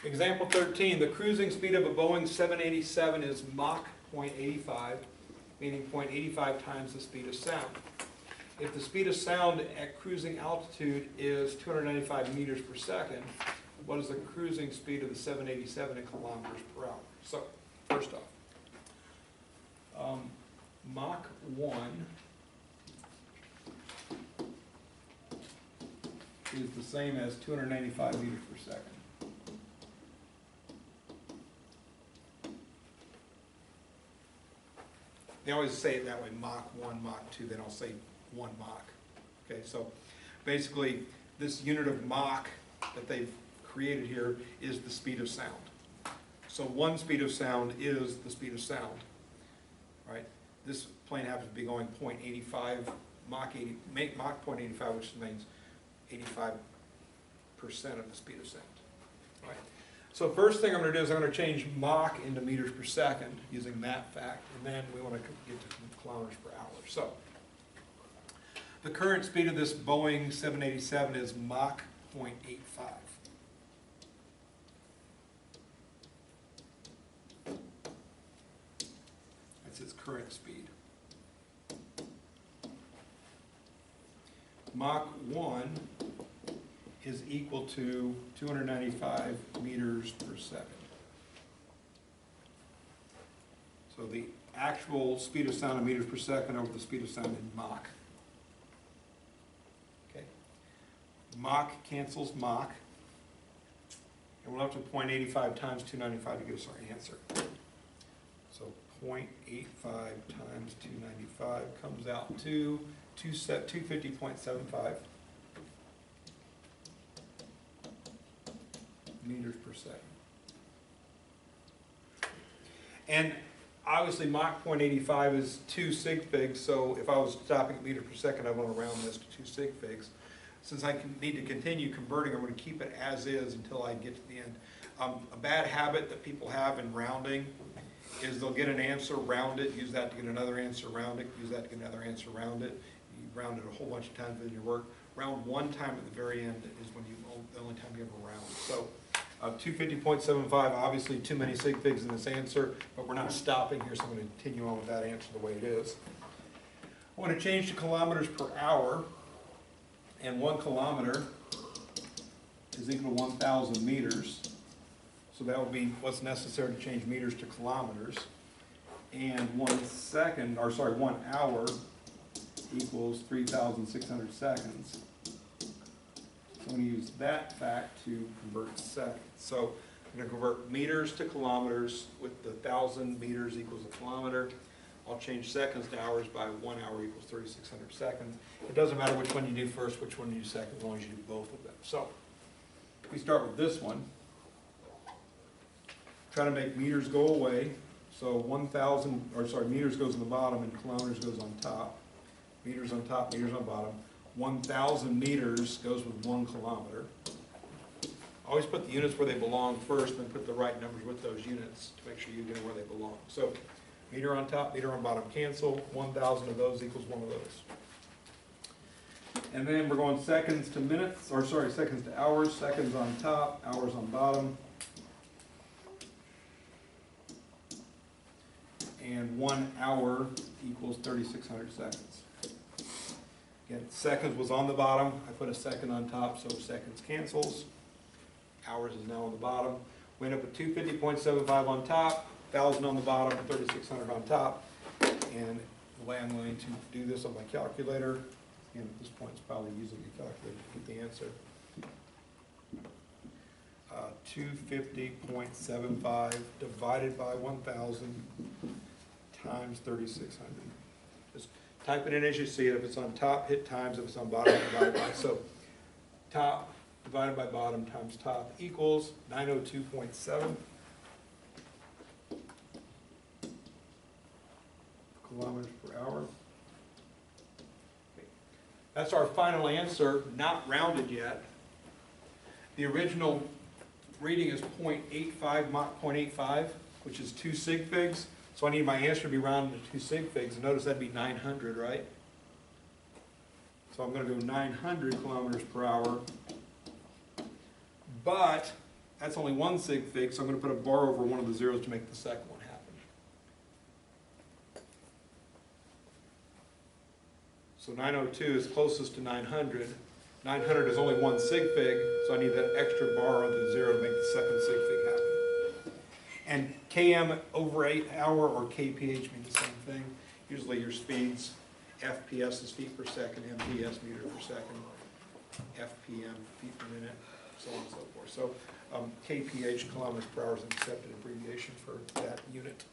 Example 13, the cruising speed of a Boeing 787 is Mach 0.85, meaning 0.85 times the speed of sound. If the speed of sound at cruising altitude is 295 meters per second, what is the cruising speed of the 787 in kilometers per hour? So, first off, Mach 1 is the same as 295 meters per second. They always say it that way, Mach 1, Mach 2, they don't say 1 Mach. Okay, so basically this unit of Mach that they've created here is the speed of sound. So one speed of sound is the speed of sound, right? This plane happens to be going 0.85, Mach 0.85, which means 85% of the speed of sound, right? So first thing I'm going to do is I'm going to change Mach into meters per second using that fact, and then we want to get to kilometers per hour. So the current speed of this Boeing 787 is Mach 0.85. That's its current speed. Mach 1 is equal to 295 meters per second. So the actual speed of sound in meters per second over the speed of sound in Mach. Okay. Mach cancels Mach, and we'll have to 0.85 times 295 to give us our answer. So 0.85 times 295 comes out to 250.75 meters per second. And obviously Mach 0.85 is 2 sig figs, so if I was stopping at meters per second, I want to round this to 2 sig figs. Since I need to continue converting, I'm going to keep it as is until I get to the end. A bad habit that people have in rounding is they'll get an answer, round it, use that to get another answer, round it, use that to get another answer, round it. You round it a whole bunch of times in your work. Round one time at the very end is when the only time you ever round. So 250.75, obviously too many sig figs in this answer, but we're not stopping here, so I'm going to continue on with that answer the way it is. I want to change to kilometers per hour, and 1 kilometer is equal to 1,000 meters. So that would be what's necessary to change meters to kilometers. And 1 hour equals 3,600 seconds. So I'm going to use that fact to convert seconds. So I'm going to convert meters to kilometers with the 1,000 meters equals a kilometer. I'll change seconds to hours by 1 hour equals 3,600 seconds. It doesn't matter which one you do first, which one you do second, as long as you do both of them. So we start with this one. Try to make meters go away. So meters goes on the bottom and kilometers goes on top. Meters on top, meters on bottom. 1,000 meters goes with 1 kilometer. Always put the units where they belong first, and then put the right numbers with those units to make sure you know where they belong. So meter on top, meter on bottom cancel. 1,000 of those equals 1 of those. And then we're going seconds to minutes, seconds to hours. Seconds on top, hours on bottom. And 1 hour equals 3,600 seconds. Again, seconds was on the bottom. I put a second on top, so seconds cancels. Hours is now on the bottom. We end up with 250.75 on top, 1,000 on the bottom, 3,600 on top. And the way I'm going to do this on my calculator, and at this point it's probably using the calculator to get the answer. 250.75 divided by 1,000 times 3,600. Just type it in as you see it. If it's on top, hit times. If it's on bottom, divide by. So top divided by bottom times top equals 902.7 kilometers per hour. Okay. That's our final answer, not rounded yet. The original reading is 0.85, Mach 0.85, which is 2 sig figs. So I need my answer to be rounded to 2 sig figs, and notice that'd be 900, right? So I'm going to go 900 kilometers per hour. But That's only one sig fig, so I'm gonna put a bar over one of the zeros to make the second one happen. So 902 is closest to 900. 900 is only one sig fig, so I need that extra bar on the zero to make the second sig fig happen. And km over 8 hour or kph mean the same thing. Usually your speeds, FPS is feet per second, MPS meter per second, FPM feet per minute, so on and so forth. So kph, kilometers per hour, is an accepted abbreviation for that unit.